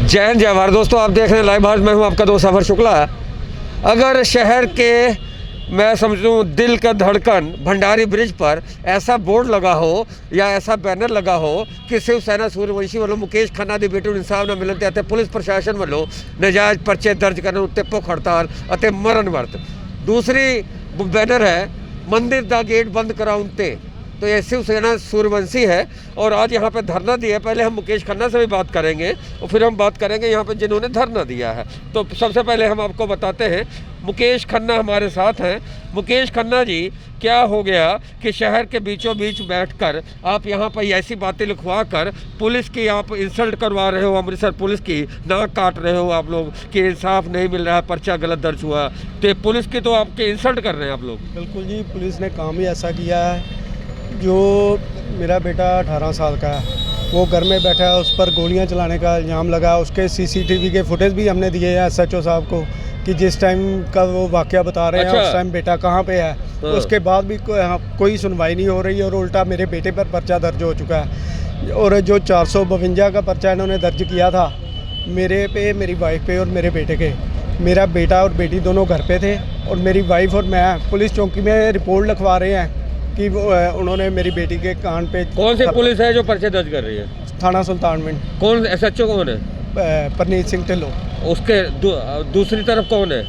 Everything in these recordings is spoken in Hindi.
जय हिंद जय भारत। दोस्तों आप देख रहे हैं लाइव भारत, मैं हूं आपका दोस्त सफर शुक्ला। अगर शहर के मैं समझूं दिल का धड़कन भंडारी ब्रिज पर ऐसा बोर्ड लगा हो या ऐसा बैनर लगा हो कि शिवसेना सूर्यवंशी वालों मुकेश खन्ना दी बेटी इंसाफ न मिलने ते पुलिस प्रशासन वालों नजायज़ परचे दर्ज करने उत्ते भुख हड़ताल अते मरण वर्त। दूसरी बैनर है मंदिर का गेट बंद कराउन ते, तो ये शिवसेना सूर्यवंशी है और आज यहाँ पे धरना दिया है। पहले हम मुकेश खन्ना से भी बात करेंगे और फिर हम बात करेंगे यहाँ पे जिन्होंने धरना दिया है। तो सबसे पहले हम आपको बताते हैं मुकेश खन्ना हमारे साथ हैं। मुकेश खन्ना जी, क्या हो गया कि शहर के बीचों बीच बैठकर आप यहाँ पर ऐसी बातें लिखवा कर पुलिस की आप इंसल्ट करवा रहे हो, अमृतसर पुलिस की नाक काट रहे हो आप लोग कि इंसाफ नहीं मिल रहा है, पर्चा गलत दर्ज हुआ, तो पुलिस की तो आपके इंसल्ट कर रहे हैं आप लोग। बिल्कुल जी, पुलिस ने काम ही ऐसा किया है। जो मेरा बेटा 18 साल का है वो घर में बैठा है, उस पर गोलियां चलाने का इल्ज़ाम लगा। उसके सीसीटीवी के फुटेज भी हमने दिए हैं एसएचओ साहब को कि जिस टाइम का वो वाकया बता रहे हैं उस टाइम बेटा कहाँ पे है। उसके बाद भी कोई सुनवाई नहीं हो रही और उल्टा मेरे बेटे पर पर्चा दर्ज हो चुका है। और जो 452 का पर्चा इन्होंने दर्ज किया था मेरे पे, मेरी वाइफ पे और मेरे बेटे के, मेरा बेटा और बेटी दोनों घर पे थे और मेरी वाइफ और मैं पुलिस चौकी में रिपोर्ट लिखवा रहे हैं कि उन्होंने मेरी बेटी के कान पे। कौन सी पुलिस है जो पर्चे दर्ज कर रही है? थाना सुल्तानविंड। कौन एसएचओ कौन है? परनीत सिंह ढिल्लों। उसके दूसरी तरफ कौन है?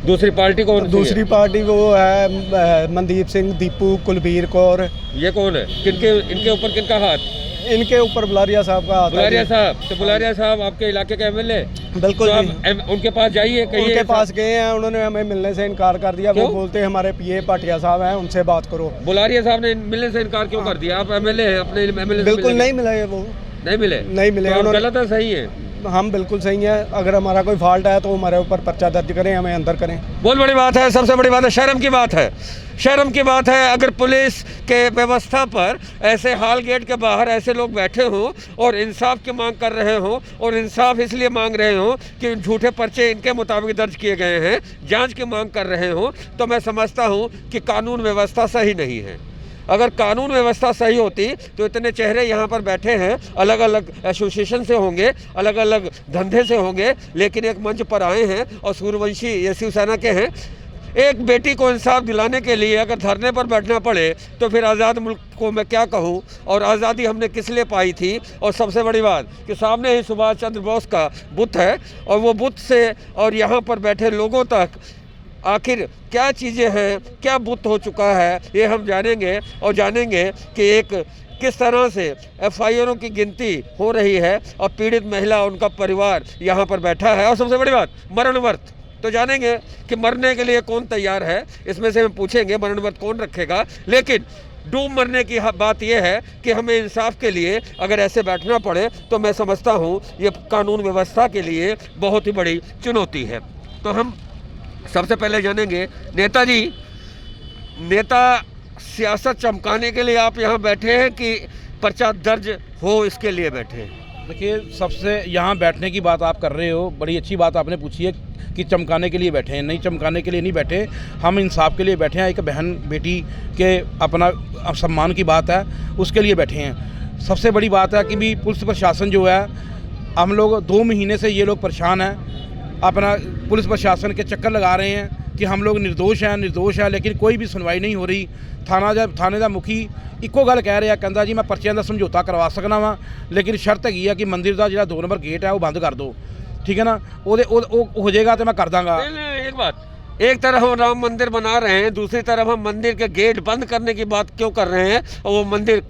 दूसरी पार्टी कौन? दूसरी पार्टी वो है मनदीप सिंह, दीपू, कुलबीर कौर। ये कौन है? इनके ऊपर किनका हाथ? इनके ऊपर बुलारिया साहब का हाथ। बुलारिया साहब, तो बुलारिया साहब आपके इलाके के एमएलए? बिल्कुल। तो आप उनके पास जाइए, उनके पास गए हैं, उन्होंने हमें मिलने से इनकार कर दिया। वो बोलते हैं हमारे पीए पाटिया साहब हैं, उनसे बात करो। बुलारिया साहब ने मिलने से इनकार क्यों कर दिया? आप एमएलए हैं, अपने एमएलए? बिल्कुल नहीं मिले, वो नहीं मिले। तो गलत है सही है? हम बिल्कुल सही है। अगर हमारा कोई फॉल्ट है तो हमारे ऊपर पर्चा दर्ज करें, हमें अंदर करें। बहुत बड़ी बात है, सबसे बड़ी बात है, शर्म की बात है। शर्म की बात है अगर पुलिस के व्यवस्था पर ऐसे हाल गेट के बाहर ऐसे लोग बैठे हों और इंसाफ की मांग कर रहे हों, और इंसाफ इसलिए मांग रहे हों कि झूठे पर्चे इनके मुताबिक दर्ज किए गए हैं, जांच की मांग कर रहे हों, तो मैं समझता हूं कि कानून व्यवस्था सही नहीं है। अगर कानून व्यवस्था सही होती तो इतने चेहरे यहाँ पर बैठे हैं, अलग अलग एसोसिएशन से होंगे, अलग अलग धंधे से होंगे, लेकिन एक मंच पर आए हैं और सूर्यवंशी ये शिवसेना के हैं। एक बेटी को इंसाफ दिलाने के लिए अगर धरने पर बैठना पड़े तो फिर आज़ाद मुल्क को मैं क्या कहूँ, और आज़ादी हमने किस लिए पाई थी। और सबसे बड़ी बात कि सामने ही सुभाष चंद्र बोस का बुत है और वो बुत से और यहाँ पर बैठे लोगों तक आखिर क्या चीज़ें हैं, क्या बुत हो चुका है, ये हम जानेंगे। और जानेंगे कि एक किस तरह से एफआईआरों की गिनती हो रही है और पीड़ित महिला उनका परिवार यहाँ पर बैठा है। और सबसे बड़ी बात मरण वर्त, तो जानेंगे कि मरने के लिए कौन तैयार है, इसमें से हम पूछेंगे मरण वर्त कौन रखेगा। लेकिन डूब मरने की बात यह है कि हमें इंसाफ के लिए अगर ऐसे बैठना पड़े तो मैं समझता हूँ ये कानून व्यवस्था के लिए बहुत ही बड़ी चुनौती है। तो हम सबसे पहले जानेंगे नेताजी, नेता सियासत चमकाने के लिए आप यहाँ बैठे हैं कि पर्चा दर्ज हो इसके लिए बैठे हैं? देखिए, सबसे यहाँ बैठने की बात आप कर रहे हो, बड़ी अच्छी बात आपने पूछी है कि चमकाने के लिए बैठे हैं। नहीं, चमकाने के लिए नहीं बैठे, हम इंसाफ के लिए बैठे हैं। एक बहन बेटी के अपना सम्मान की बात है, उसके लिए बैठे हैं। सबसे बड़ी बात है कि भी पुलिस प्रशासन जो है, हम लोग 2 महीने से ये लोग परेशान हैं, अपना पुलिस प्रशासन के चक्कर लगा रहे हैं कि हम लोग निर्दोष हैं, लेकिन कोई भी सुनवाई नहीं हो रही। थाने का मुखी इक्को गल कह रहा, कहता जी मैं पर्चियां का समझौता करवा सकना वा, लेकिन शर्त हैगी है कि मंदिर का जो 2 नंबर गेट है वो बंद कर दो, ठीक है ना, वो हो जाएगा तो मैं कर दांगा। एक बात, एक तरफ हम राम मंदिर बना रहे हैं, दूसरी तरफ हम मंदिर के गेट बंद करने की बात क्यों कर रहे हैं? और वो मंदिर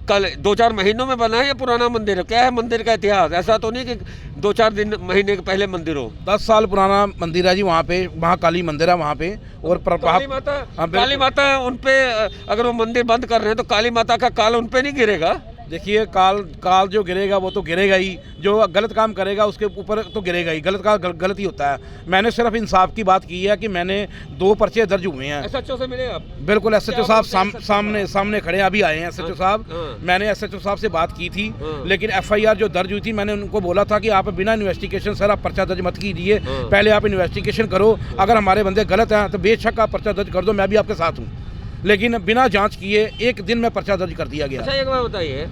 कल 2-4 महीनों में बना है या पुराना मंदिर है? क्या है मंदिर का इतिहास? ऐसा तो नहीं कि 2-4 महीने के पहले मंदिर हो। 10 साल पुराना मंदिर है जी वहाँ पे, महाकाली मंदिर है वहाँ पे। और काली माता उन पे अगर वो मंदिर बंद कर रहे हैं तो काली माता का काल उन पे नहीं गिरेगा? देखिए, काल जो गिरेगा वो तो गिरेगा ही, जो गलत काम करेगा उसके ऊपर तो गिरेगा ही। गलत का गलत ही होता है। मैंने सिर्फ इंसाफ की बात की है कि मैंने 2 पर्चे दर्ज हुए हैं। एसएचओ से मिले आप? बिल्कुल, एसएचओ साहब सामने खड़े अभी आए हैं एसएचओ साहब। मैंने एसएचओ साहब से बात की थी, लेकिन एफआईआर जो दर्ज हुई थी मैंने उनको बोला था कि आप बिना इन्वेस्टिगेशन सर आप पर्चा दर्ज मत कीजिए, पहले आप इन्वेस्टिगेशन करो। अगर हमारे बंदे गलत हैं तो बेशक आप पर्चा दर्ज कर दो, मैं भी आपके साथ हूँ। लेकिन बिना जांच किए एक दिन में पर्चा दर्ज कर दिया गया। अच्छा एक बात बताइए,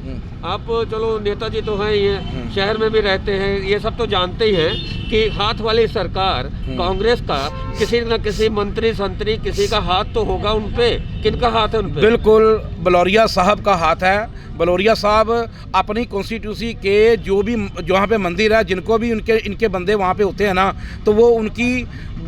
आप चलो नेताजी तो हैं ही हैं, शहर में भी रहते हैं, ये सब तो जानते ही हैं कि हाथ वाली सरकार कांग्रेस का किसी न किसी मंत्री संतरी किसी का हाथ तो होगा उन पे। किनका हाथ है उन पे? बिल्कुल बलौरिया साहब का हाथ है। बलौरिया साहब अपनी कॉन्स्टिट्यूंसी के जो भी जहाँ पे मंदिर है, जिनको भी इनके बंदे वहाँ पे होते हैं ना, तो वो उनकी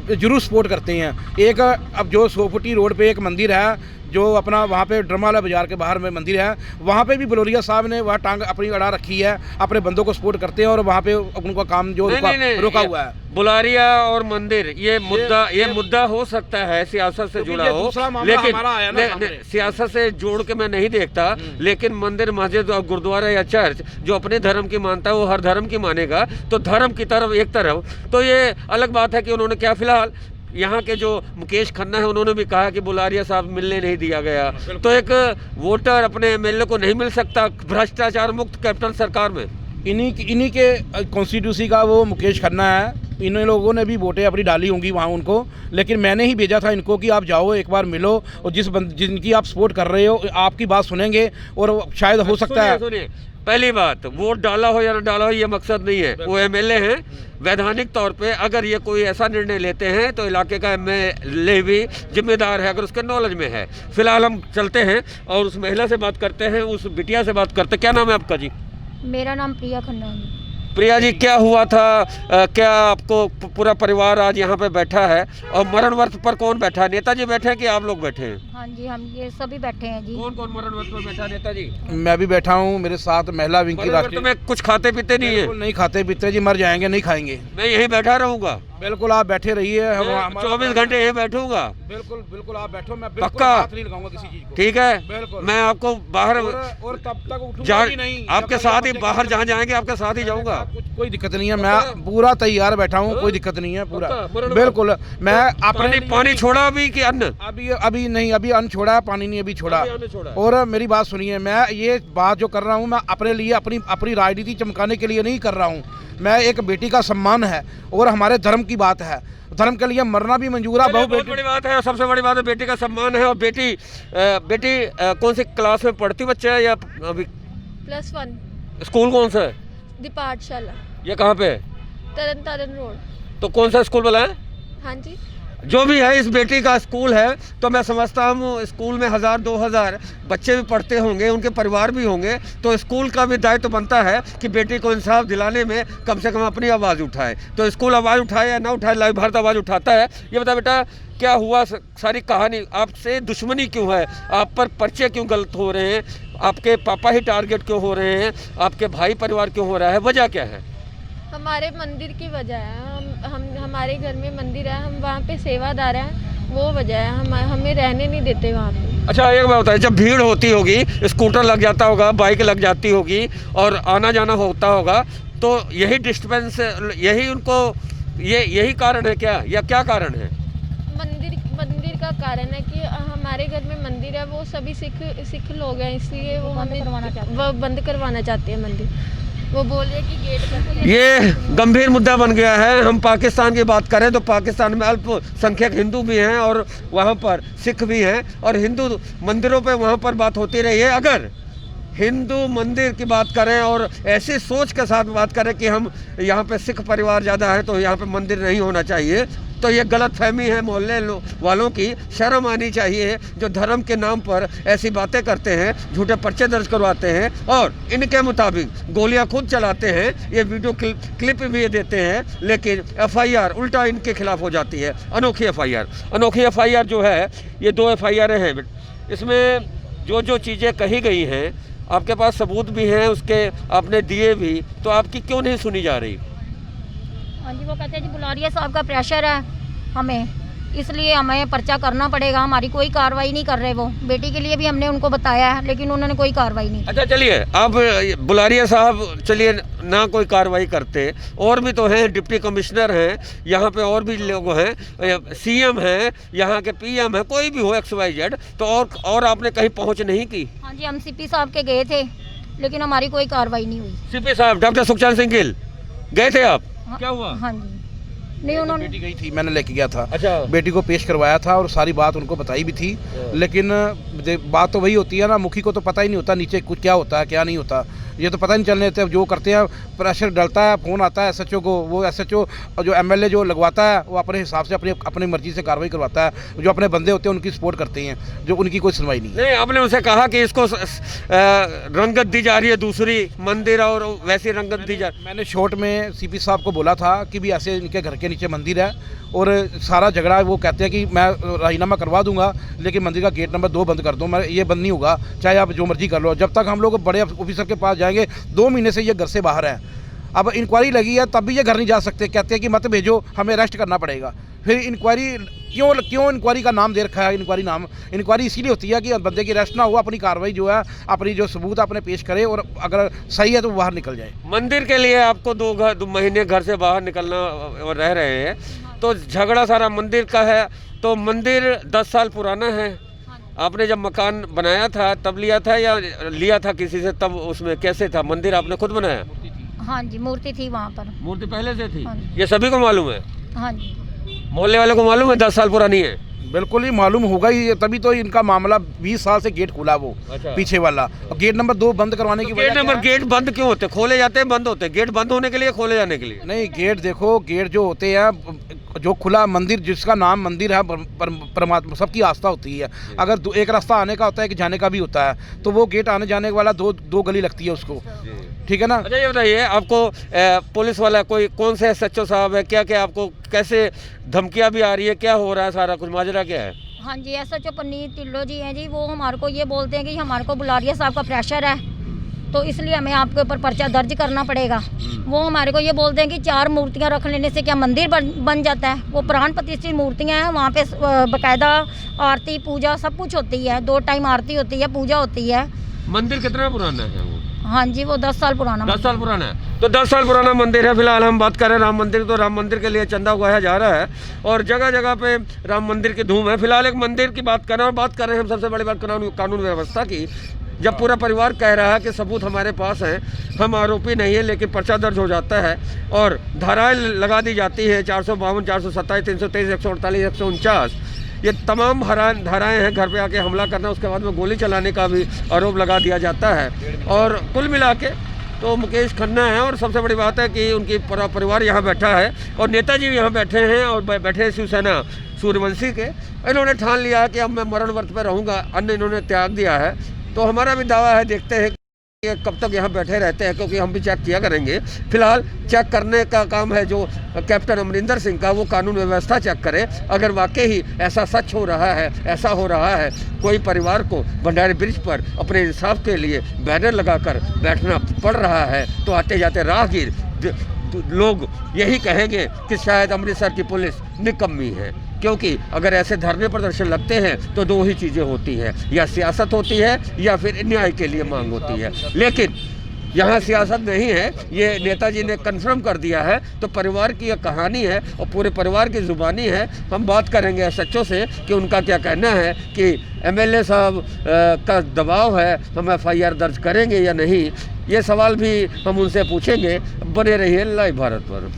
जरूर सपोर्ट करते हैं। एक अब जो सोफुटी रोड पे एक मंदिर है जो अपना वहाँ पे ड्रमाला बाजार के बाहर में मंदिर है, वहाँ पे भी बलौरिया साहब ने वह टांग अपनी अड़ा रखी है, अपने बंदों को सपोर्ट करते हैं और वहाँ पे उनका काम जो रोका हुआ है। बुलारिया और मंदिर ये मुद्दा हो सकता है सियासत से जुड़ा हो, लेकिन सियासत से जोड़ के मैं नहीं देखता। लेकिन मंदिर मस्जिद और गुरुद्वारा या चर्च जो अपने धर्म की मानता है वो हर धर्म की मानेगा, तो धर्म की तरफ एक तरफ तो ये अलग बात है कि उन्होंने क्या फिलहाल यहाँ के जो मुकेश खन्ना है उन्होंने भी कहा कि बुलारिया साहब मिलने नहीं दिया गया, तो एक वोटर अपने एमएलए को नहीं मिल सकता भ्रष्टाचार मुक्त कैप्टन सरकार में। इन्हीं के कॉन्स्टिट्यूंसी का वो मुकेश खन्ना है, इन लोगों ने भी वोटें अपनी डाली होंगी वहाँ उनको, लेकिन मैंने ही भेजा था इनको कि आप जाओ एक बार मिलो और जिनकी आप सपोर्ट कर रहे हो आपकी बात सुनेंगे और शायद हो सकता है। सुनिए, पहली बात वोट डाला हो या ना डाला हो ये मकसद नहीं है, वो एमएलए हैं। वैधानिक तौर पे अगर ये कोई ऐसा निर्णय लेते हैं तो इलाके का एमएलए भी जिम्मेदार है अगर उसके नॉलेज में है। फिलहाल हम चलते हैं और उस महिला से बात करते हैं, उस बिटिया से बात करते हैं। क्या नाम है आपका जी? मेरा नाम प्रिया खन्ना है। प्रिया जी, क्या हुआ था? क्या आपको पूरा परिवार आज यहाँ पे बैठा है और मरण व्रत पर कौन बैठा है? नेताजी बैठे हैं कि आप लोग बैठे हैं? हाँ जी, हम ये सभी बैठे हैं जी। कौन कौन मरण व्रत पर बैठा है? नेताजी, मैं भी बैठा हूँ, मेरे साथ महिला विंग की राष्ट्रीय। में कुछ खाते पीते नहीं है? नहीं खाते पीते जी, मर जाएंगे, नहीं खाएंगे। मैं यहीं बैठा रहूँगा। बिल्कुल आप बैठे रहिए, 24 घंटे यहीं बैठूंगा। बिल्कुल बिल्कुल आप बैठो, मैं पक्का हाथ नहीं लगाऊंगा किसी चीज को। ठीक है, बिल्कुल। मैं आपको बाहर और तब तक उठूंगा ही नहीं, आपके साथ ही बाहर जहाँ जाएंगे आपके साथ ही जाऊंगा। कोई दिक्कत नहीं है, मैं पूरा तैयार बैठा हूँ, कोई दिक्कत नहीं है पूरा। बिल्कुल मैं अपने पानी छोड़ा अभी कि अन्न? अभी नहीं, अभी अन्न छोड़ा है, पानी नहीं अभी छोड़ा। और मेरी बात सुनिए, मैं ये बात जो कर रहा हूँ मैं अपने लिए अपनी राजनीति चमकाने के लिए नहीं कर रहा हूँ। मैं एक बेटी का सम्मान है और हमारे धर्म की बात है, धर्म के लिए मरना भी मंजूर है। बहुत बड़ी बात है, सबसे बड़ी बात है बेटी का सम्मान है। और बेटी कौन सी क्लास में पढ़ती बच्चा है या अभी? +1। स्कूल कौन सा है? दी पाठशाला। ये कहाँ पे? तरन तारण रोड। तो कौन सा स्कूल बोला है? हाँ जी, जो भी है इस बेटी का स्कूल है, तो मैं समझता हूँ स्कूल में 1000-2000 बच्चे भी पढ़ते होंगे, उनके परिवार भी होंगे, तो स्कूल का भी दायित्व बनता है कि बेटी को इंसाफ दिलाने में कम से कम अपनी आवाज़ उठाए। तो स्कूल आवाज़ उठाए या ना उठाए, लाइव भारत आवाज़ उठाता है। ये बता बेटा, क्या हुआ? सारी कहानी, आपसे दुश्मनी क्यों है? आप पर पर्चे क्यों गलत हो रहे हैं? आपके पापा ही टारगेट क्यों हो रहे हैं? आपके भाई परिवार क्यों हो रहा है? वजह क्या है? हमारे मंदिर की वजह है। हमारे घर में मंदिर है, हम वहाँ पे सेवादार हैं, वो वजह है। हमें रहने नहीं देते वहाँ पे। अच्छा एक बात बताइए, जब भीड़ होती होगी, स्कूटर लग जाता होगा, बाइक लग जाती होगी और आना जाना होता होगा, तो यही डिस्टर्बेंस, यही उनको यही कारण है क्या, या क्या कारण है? मंदिर का कारण है कि हमारे घर में मंदिर है, वो सभी सिख लोग हैं, इसलिए वो हमें बंद करवाना चाहते हैं मंदिर। वो बोल रहे कि गेट कर। ये गंभीर मुद्दा बन गया है। हम पाकिस्तान की बात करें तो पाकिस्तान में अल्पसंख्यक हिंदू भी हैं और वहाँ पर सिख भी हैं, और हिंदू मंदिरों पे वहाँ पर बात होती रही है। अगर हिंदू मंदिर की बात करें और ऐसी सोच के साथ बात करें कि हम यहाँ पे सिख परिवार ज़्यादा है तो यहाँ पे मंदिर नहीं होना चाहिए, तो ये गलत फहमी है मोहल्ले वालों की। शर्म आनी चाहिए जो धर्म के नाम पर ऐसी बातें करते हैं, झूठे पर्चे दर्ज करवाते हैं और इनके मुताबिक गोलियां खुद चलाते हैं। ये वीडियो क्लिप भी ये देते हैं, लेकिन एफआईआर उल्टा इनके खिलाफ हो जाती है। अनोखी एफआईआर जो है, ये 2 एफआईआर हैं। इसमें जो चीज़ें कही गई हैं, आपके पास सबूत भी हैं, उसके आपने दिए भी, तो आपकी क्यों नहीं सुनी जा रही? हाँ जी, वो कहते हैं जी बुलारिया साहब का प्रेशर है हमें, इसलिए हमें पर्चा करना पड़ेगा। हमारी कोई कार्रवाई नहीं कर रहे वो। बेटी के लिए भी हमने उनको बताया है, लेकिन उन्होंने कोई कार्रवाई नहीं। अच्छा चलिए, आप बुलारिया साहब चलिए ना कोई कार्रवाई करते, और भी तो हैं, डिप्टी कमिश्नर हैं यहाँ पे, और भी लोग हैं, सीएम हैं, यहाँ के पीएम हैं, कोई भी हो XYZ, तो और आपने कहीं पहुँच नहीं की? हाँ जी, हम सीपी साहब के गए थे, लेकिन हमारी कोई कार्रवाई नहीं हुई। सीपी साहब डॉक्टर सुखचैन सिंह गिल गए थे आप? क्या हुआ? हाँ जी, नहीं उन्होंने बेटी गई थी, मैंने लेके गया था। अच्छा। बेटी को पेश करवाया था और सारी बात उनको बताई भी थी, लेकिन बात तो वही होती है ना, मुखी को तो पता ही नहीं होता नीचे कुछ क्या होता है क्या नहीं होता, ये तो पता नहीं चलने देते। जो करते हैं प्रेशर डलता है, फ़ोन आता है SHO को, वो SHO जो MLA जो लगवाता है वो अपने हिसाब से अपनी मर्जी से कार्रवाई करवाता है। जो अपने बंदे होते हैं उनकी सपोर्ट करते हैं, जो उनकी कोई सुनवाई नहीं है। नहीं, आपने उनसे कहा कि इसको रंगत दी जा रही है दूसरी मंदिर और वैसी रंगत दी जा रही। मैंने शॉर्ट में CP साहब को बोला था कि भी ऐसे इनके घर के नीचे मंदिर है और सारा झगड़ा वो कहते हैं कि मैं राजीनामा करवा दूंगा लेकिन मंदिर का गेट नंबर 2 बंद कर दो, मैं ये बंद नहीं होगा, चाहे आप जो मर्जी कर लो। जब तक हम लोग बड़े ऑफिसर के पास जाएंगे, 2 महीने से ये घर से बाहर है, अब इंक्वायरी लगी है तब भी ये घर नहीं जा सकते, कहते हैं कि मत भेजो, हमें अरेस्ट करना पड़ेगा। फिर इंक्वायरी क्यों इंक्वायरी का नाम दे रखा है? इंक्वायरी इसीलिए होती है कि बंदे की अरेस्ट ना हो, अपनी कार्रवाई जो है, अपनी जो सबूत अपने पेश करे और अगर सही है तो बाहर निकल जाए। मंदिर के लिए आपको 2 महीने घर से बाहर निकलना रह रहे हैं, तो झगड़ा सारा मंदिर का है। तो मंदिर 10 साल पुराना है, आपने जब मकान बनाया था तब लिया था या लिया था किसी से, तब उसमें कैसे था? मंदिर आपने खुद बनाया? हाँ जी, मूर्ति थी वहाँ पर। मूर्ति पहले से थी? हाँ। ये सभी को मालूम है? हाँ जी। मोहल्ले वाले को मालूम है 10 साल पुरानी है? बिल्कुल ही मालूम होगा ही, तभी तो इनका मामला 20 साल से गेट खुला वो। अच्छा। पीछे वाला गेट नंबर 2 बंद करवाने की वजह क्या है? गेट बंद क्यों होते? खोले जाते हैं, बंद होते हैं? गेट बंद होने के लिए, खोले जाने के लिए? नहीं, गेट देखो, गेट जो होते हैं, जो खुला मंदिर जिसका नाम मंदिर है, परमात्मा सबकी आस्था होती है। अगर एक रास्ता आने का होता है, एक जाने का भी होता है, तो वो गेट आने जाने वाला दो गली लगती है उसको, ठीक है ना। अच्छा, ये बताइए, आपको पुलिस वाला कोई कौन से SHO साहब है, क्या क्या आपको कैसे धमकियां भी आ रही है, क्या हो रहा है, सारा कुछ माजरा क्या है? हाँ जी, SHO पन्नी टिल्लो जी हैं जी, वो हमारे को ये बोलते हैं कि हमारे को बुलारिया साहब का प्रेशर है, तो इसलिए हमें आपके ऊपर पर्चा दर्ज करना पड़ेगा। वो हमारे को ये बोलते हैं कि 4 मूर्तियां रख लेने से क्या मंदिर बन जाता है? वो प्राण प्रतिष्ठित मूर्तियां हैं, वहाँ पे बाकायदा आरती पूजा सब कुछ होती है, 2 टाइम आरती होती है, पूजा होती है। मंदिर कितना पुराना है वो? हाँ जी, वो 10 साल पुराना। 10 साल पुराना है, तो 10 साल पुराना मंदिर है। फिलहाल हम बात करें राम मंदिर, तो राम मंदिर के लिए चंदा उगाया जा रहा है और जगह जगह पे राम मंदिर की धूम है। फिलहाल एक मंदिर की बात कर रहे हैं, और बात कर रहे हैं हम सबसे बड़ी बात कानून व्यवस्था की। जब पूरा परिवार कह रहा है कि सबूत हमारे पास हैं, हम आरोपी नहीं है, लेकिन पर्चा दर्ज हो जाता है और धाराएं लगा दी जाती हैं, 452, 427, 323, 148, 149, ये तमाम धाराएं हैं। घर पे आके हमला करना, उसके बाद में गोली चलाने का भी आरोप लगा दिया जाता है। और कुल मिला के तो मुकेश खन्ना है, और सबसे बड़ी बात है कि उनकी पूरा परिवार यहाँ बैठा है और नेताजी भी यहाँ बैठे हैं और बैठे हैं शिवसेना सूर्यवंशी के। इन्होंने ठान लिया है कि अब मैं मरण व्रत पर रहूँगा, अन्य इन्होंने त्याग दिया है। तो हमारा भी दावा है, देखते हैं कि कब तक यहाँ बैठे रहते हैं, क्योंकि हम भी चेक किया करेंगे। फिलहाल चेक करने का काम है जो कैप्टन अमरिंदर सिंह का, वो कानून व्यवस्था चेक करे। अगर वाकई ही ऐसा सच हो रहा है, ऐसा हो रहा है, कोई परिवार को भंडारी ब्रिज पर अपने इंसाफ के लिए बैनर लगाकर बैठना पड़ रहा है, तो आते जाते राहगीर लोग यही कहेंगे कि शायद अमृतसर की पुलिस निकम्मी है। क्योंकि अगर ऐसे धरने प्रदर्शन लगते हैं तो 2 ही चीज़ें होती हैं, या सियासत होती है या फिर न्याय के लिए मांग होती है। लेकिन यहाँ सियासत नहीं है, ये नेताजी ने कंफर्म कर दिया है। तो परिवार की यह कहानी है और पूरे परिवार की ज़ुबानी है। हम बात करेंगे SHO से कि उनका क्या कहना है कि MLA साहब का दबाव है, हम FIR दर्ज करेंगे या नहीं, ये सवाल भी हम उनसे पूछेंगे। बने रहिए लाइव भारत पर।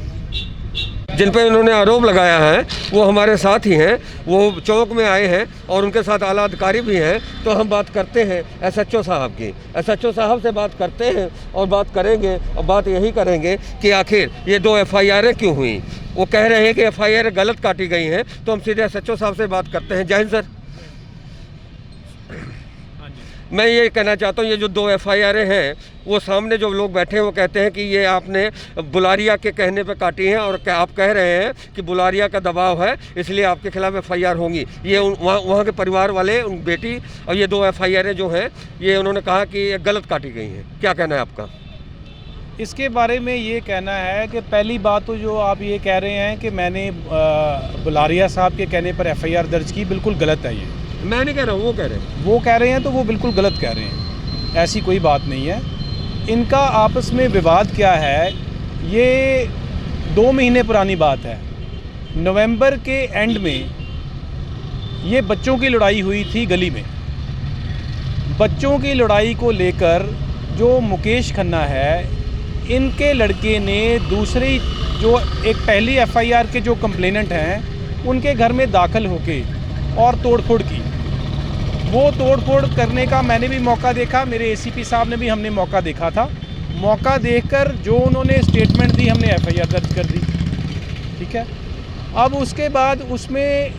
जिन पे इन्होंने आरोप लगाया है वो हमारे साथ ही हैं, वो चौक में आए हैं और उनके साथ आला अधिकारी भी हैं। तो हम बात करते हैं SHO साहब की, SHO साहब से बात करते हैं और बात करेंगे, और बात यही करेंगे कि आखिर ये 2 FIR क्यों हुई। वो कह रहे हैं कि FIR गलत काटी गई हैं, तो हम सीधे SHO साहब से बात करते हैं। जय हिंद सर। मैं ये कहना चाहता हूँ, ये जो 2 FIR हैं, वो सामने जो लोग बैठे हैं वो कहते हैं कि ये आपने बुलारिया के कहने पे काटी हैं, और आप कह रहे हैं कि बुलारिया का दबाव है इसलिए आपके खिलाफ FIR होंगी। ये वहाँ के परिवार वाले, उन बेटी और ये 2 FIR जो हैं, ये उन्होंने कहा कि ये गलत काटी गई हैं। क्या कहना है आपका? इसके बारे में ये कहना है कि पहली बात तो जो आप ये कह रहे हैं कि मैंने बुलारिया साहब के कहने पर FIR दर्ज की, बिल्कुल गलत है। ये मैं नहीं कह रहा हूँ, वो कह रहे हैं। वो कह रहे हैं तो वो बिल्कुल गलत कह रहे हैं, ऐसी कोई बात नहीं है। इनका आपस में विवाद क्या है, ये 2 महीने पुरानी बात है। नवंबर के एंड में ये बच्चों की लड़ाई हुई थी गली में। बच्चों की लड़ाई को लेकर जो मुकेश खन्ना है, इनके लड़के ने दूसरी जो एक पहली एफआईआर के जो कंप्लेनेंट हैं उनके घर में दाखिल होके और तोड़फोड़ की। वो तोड़फोड़ करने का मैंने भी मौका देखा, मेरे एसीपी साहब ने भी हमने मौका देखा था। मौका देखकर जो उन्होंने स्टेटमेंट दी हमने एफआईआर दर्ज कर दी, ठीक है। अब उसके बाद उसमें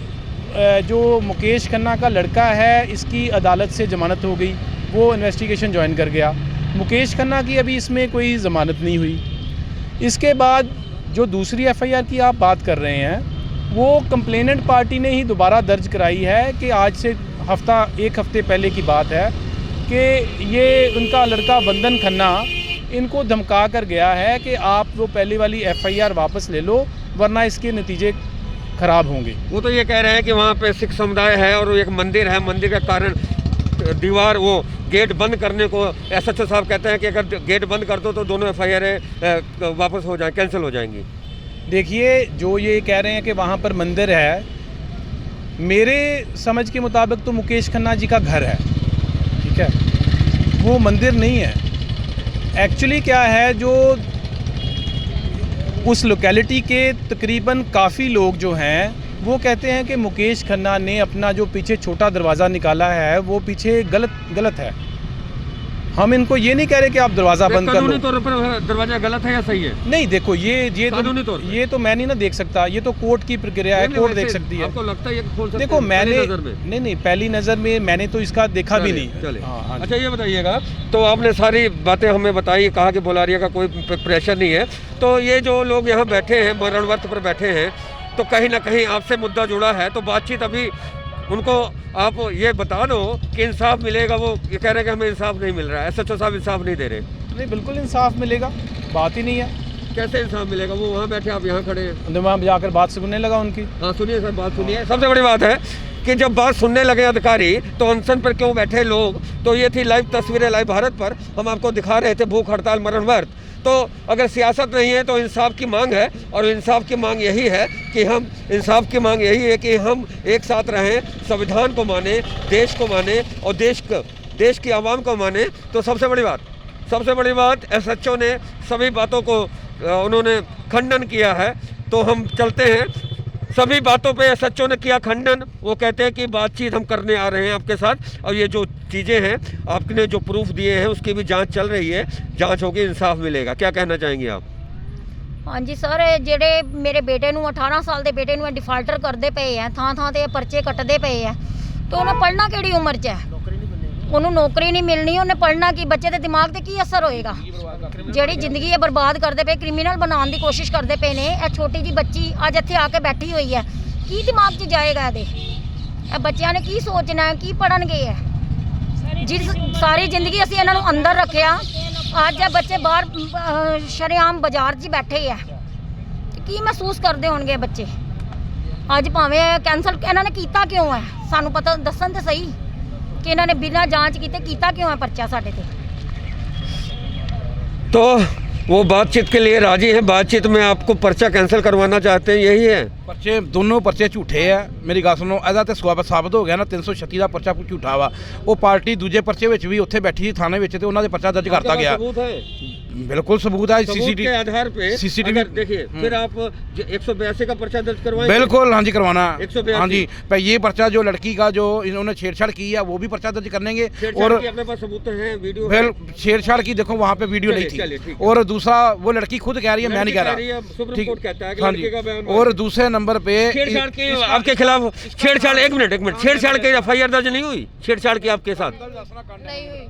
जो मुकेश खन्ना का लड़का है इसकी अदालत से ज़मानत हो गई, वो इन्वेस्टिगेशन ज्वाइन कर गया। मुकेश खन्ना की अभी इसमें कोई ज़मानत नहीं हुई। इसके बाद जो दूसरी एफआईआर की आप बात कर रहे हैं वो कंप्लेनेंट पार्टी ने ही दोबारा दर्ज कराई है कि आज से एक हफ़्ते पहले की बात है कि ये उनका लड़का वंदन खन्ना इनको धमका कर गया है कि आप वो पहले वाली एफआईआर वापस ले लो वरना इसके नतीजे ख़राब होंगे। वो तो ये कह रहे हैं कि वहाँ पे सिख समुदाय है और एक मंदिर है, मंदिर के कारण दीवार वो गेट बंद करने को एसएचओ साहब कहते हैं कि अगर गेट बंद कर दो तो दोनों एफआईआर वापस हो जाए, कैंसिल हो जाएंगी। देखिए, जो ये कह रहे हैं कि वहाँ पर मंदिर है, मेरे समझ के मुताबिक तो मुकेश खन्ना जी का घर है, ठीक है, वो मंदिर नहीं है। एक्चुअली क्या है, जो उस लोकेलिटी के तकरीबन काफ़ी लोग जो हैं वो कहते हैं कि मुकेश खन्ना ने अपना जो पीछे छोटा दरवाज़ा निकाला है वो पीछे गलत है। हम इनको ये नहीं कह रहे कि आप दरवाज़ा बंद कर लो। कानूनी तौर पर दरवाजा गलत है या सही है? नहीं, देखो ये तो मैं नहीं ना देख सकता, ये तो कोर्ट की प्रक्रिया है, कोर्ट देख सकती है। आपको लगता है ये खोल सकते हैं? देखो मैंने नहीं पहली नज़र में मैंने तो इसका देखा भी नहीं। चले। हाँ, अच्छा ये बताइएगा, तो आपने सारी बातें हमें बताई, कहा कि बुलारिया का कोई प्रेशर नहीं है, तो ये जो लोग यहाँ बैठे हैं, मरणवर्त पर बैठे हैं, तो कहीं ना कहीं आपसे मुद्दा जुड़ा है, तो बातचीत अभी उनको आप ये बता दो कि इंसाफ मिलेगा। वो ये कह रहे हैं कि हमें इंसाफ नहीं मिल रहा है, एसएचओ साहब इंसाफ नहीं दे रहे। नहीं, बिल्कुल इंसाफ मिलेगा, बात ही नहीं है। कैसे इंसाफ मिलेगा? वो वहाँ बैठे, आप यहाँ खड़े हैं। वहाँ जाकर बात सुनने लगा उनकी। हाँ सुनिए सर, बात सुनिए। सबसे बड़ी बात है कि जब बात सुनने लगे अधिकारी तो अनशन पर क्यों बैठे लोग, तो ये थी लाइव तस्वीरें लाइव भारत पर हम आपको दिखा रहे थे, भूख हड़ताल मरण वर्त। तो अगर सियासत नहीं है तो इंसाफ की मांग है, और इंसाफ की मांग यही है कि हम एक साथ रहें, संविधान को माने, देश को माने और देश की आवाम को माने। तो सबसे बड़ी बात एसएचओ ने सभी बातों को उन्होंने खंडन किया है। तो हम चलते हैं, सभी बातों पे एसएचओ ने किया खंडन। वो कहते हैं कि बातचीत हम करने आ रहे हैं आपके साथ, और ये जो चीज़ें हैं आपने जो प्रूफ दिए हैं उसकी भी जांच चल रही है, जांच होगी, इंसाफ मिलेगा। क्या कहना चाहेंगे आप? हाँ जी सर, ਜਿਹੜੇ ਮੇਰੇ ਬੇਟੇ ਨੂੰ 18 ਸਾਲ ਦੇ ਬੇਟੇ ਨੂੰ ਡਿਫਾਲਟਰ ਕਰਦੇ ਪਏ ਆ, ਥਾਂ ਤੇ ਪਰਚੇ ਕੱਟਦੇ ਪਏ ਆ, ਤੇ ਉਹਨੇ ਪੜ੍ਹਨਾ ਕਿਹੜੀ ਉਮਰ 'ਚ ਹੈ? ਉਹਨੂੰ ਨੌਕਰੀ ਨਹੀਂ ਮਿਲਣੀ, ਉਹਨੇ ਪੜ੍ਹਨਾ ਕੀ? ਬੱਚੇ ਦੇ ਦਿਮਾਗ ਤੇ ਕੀ ਅਸਰ ਹੋਏਗਾ? ਜਿਹੜੀ ਜ਼ਿੰਦਗੀ ਇਹ ਬਰਬਾਦ ਕਰਦੇ ਪਏ, ਕ੍ਰਿਮੀਨਲ ਬਣਾਉਣ ਦੀ ਕੋਸ਼ਿਸ਼ ਕਰਦੇ ਪਏ ਨੇ। ਇਹ ਛੋਟੀ ਜੀ ਬੱਚੀ ਅੱਜ ਇੱਥੇ ਆ ਕੇ ਬੈਠੀ ਹੋਈ ਹੈ, ਕੀ ਦਿਮਾਗ 'ਚ ਜਾਏਗਾ ਇਹਦੇ? ਇਹ ਬੱਚਿਆਂ ਨੇ ਕੀ ਸੋਚਣਾ ਹੈ, ਕੀ ਪੜ੍ਹਨਗੇ? ਹੈ ਜਿਸ ਸਾਰੀ ਜ਼ਿੰਦਗੀ ਅਸੀਂ ਇਹਨਾਂ ਨੂੰ ਅੰਦਰ ਰੱਖਿਆ, ਅੱਜ ਇਹ ਬੱਚੇ ਬਾਹਰ ਸ਼ਰੇਆਮ ਬਾਜ਼ਾਰ 'ਚ ਬੈਠੇ ਆ, ਕੀ ਮਹਿਸੂਸ ਕਰਦੇ ਹੋਣਗੇ ਬੱਚੇ? ਅੱਜ ਭਾਵੇਂ ਕੈਂਸਲ ਇਹਨਾਂ ਨੇ ਕੀਤਾ ਕਿਉਂ ਹੈ, ਸਾਨੂੰ ਪਤਾ ਦੱਸਣ ਤੇ ਸਹੀ कि इन्होंने बिना जांच किया क्यों है पर्चा साढ़े ते? तो वो बातचीत के लिए राजी है, बातचीत में आपको पर्चा कैंसिल करवाना चाहते हैं, यही है? पर्चे दोनों पर्चे झूठे है। मेरी गल सुनो, ਇਹਦਾ ਤੇ ਸਾਬਤ ਹੋ ਗਿਆ ਨਾ, 336 ਦਾ ਪਰਚਾ ਝੂਠਾ ਵਾ। ਉਹ ਪਾਰਟੀ ਦੂਜੇ ਪਰਚੇ ਵਿੱਚ ਵੀ ਉੱਥੇ ਬੈਠੀ ਸੀ ਥਾਣੇ ਵਿੱਚ, ਤੇ ਉਹਨਾਂ ਦੇ ਪਰਚਾ ਦਰਜ ਕਰਤਾ ਗਿਆ। बिल्कुल सबूत है, सीसीटीवी के आधार पे सीसीटीवी देखिए, फिर आप 182 का पर्चा दर्ज करवाएंगे? बिल्कुल, हाँ जी करवाना। 182 हाँ जी, पर ये पर्चा जो लड़की का जो इन्होंने छेड़छाड़ की है वो भी पर्चा दर्ज करेंगे। और अपने पास सबूत है, वीडियो छेड़छाड़ की देखो वहाँ पे वीडियो नहीं थी। और दूसरा वो लड़की खुद कह रही है, मैं नहीं कह रहा, सुप्रीम कोर्ट कहता है कि हाँ लड़के का बयान। और दूसरे नंबर पे छेड़छाड़ की आपके खिलाफ छेड़छाड़, एक मिनट, छेड़छाड़ की एफआईआर दर्ज नहीं हुई? छेड़छाड़ की आपके साथ नहीं हुई।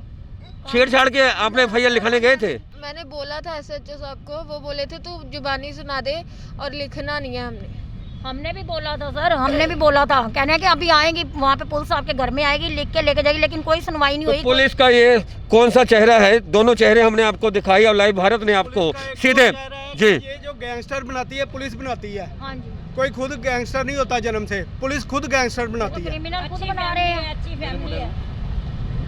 छेड़छाड़ के आपने एफआईआर लिखाने गए थे? मैंने बोला था एसएचओ साहब को, वो बोले थे तू जुबानी सुना दे और लिखना नहीं है। हमने भी बोला था सर, हमने भी बोला था, कहने कि अभी आएंगी वहाँ पे पुलिस आपके घर में आएगी, लिख के लेके जाएगी, लेकिन कोई सुनवाई नहीं हुई। पुलिस का ये कौन सा चेहरा है? दोनों चेहरे हमने आपको दिखाई और लाइव भारत ने आपको सीधे जी। ये जो गैंगस्टर बनाती है पुलिस बनाती है, हाँ जी, कोई खुद गैंगस्टर नहीं होता जन्म से, पुलिस खुद गैंगस्टर बनाती है। क्रिमिनल खुद बना रहे हैं, अच्छी फैमिली है।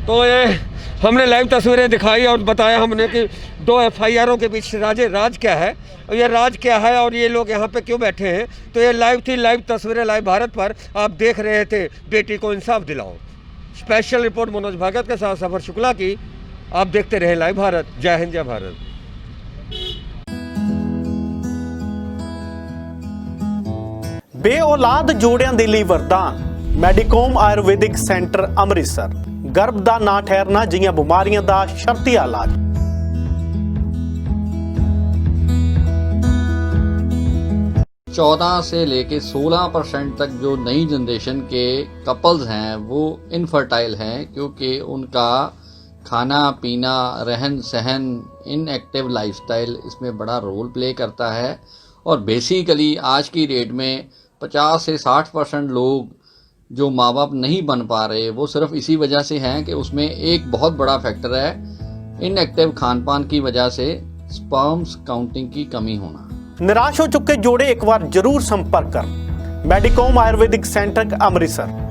तो ये हमने लाइव तस्वीरें दिखाई और बताया हमने कि 2 एफआईआरों के पीछे राज क्या है, और ये राज क्या है, और ये लोग यहाँ पे क्यों बैठे हैं। तो ये लाइव थी, लाइव तस्वीरें लाइव भारत पर आप देख रहे थे। बेटी को इंसाफ दिलाओ, स्पेशल रिपोर्ट मनोज भगत के साथ सफर शुक्ला की। आप देखते रहे लाइव भारत। जय हिंद, जय भारत। ਬੇਔਲਾਦ ਜੋੜਿਆਂ ਦੇ ਲਈ ਵਰਦਾਨ। ਮੈਡੀਕੋਮ ਆਯੁਰਵੈਦਿਕ ਸੈਂਟਰ ਅੰਮ੍ਰਿਤਸਰ। गर्भ का ना ठहरना जिहियां बीमारियां का शर्तिया इलाज। 14 से लेके 16% तक जो नई जनरेशन के कपल्स हैं वो इनफर्टाइल हैं, क्योंकि उनका खाना पीना, रहन सहन, इनएक्टिव लाइफस्टाइल इसमें बड़ा रोल प्ले करता है। और बेसिकली आज की डेट में 50 से 60% लोग जो माँ बाप नहीं बन पा रहे वो सिर्फ इसी वजह से हैं कि उसमें एक बहुत बड़ा फैक्टर है इनएक्टिव खान पान की वजह से स्पर्म्स काउंटिंग की कमी होना। निराश हो चुके जोड़े एक बार जरूर संपर्क कर। मेडिकोम आयुर्वेदिक सेंटर अमृतसर।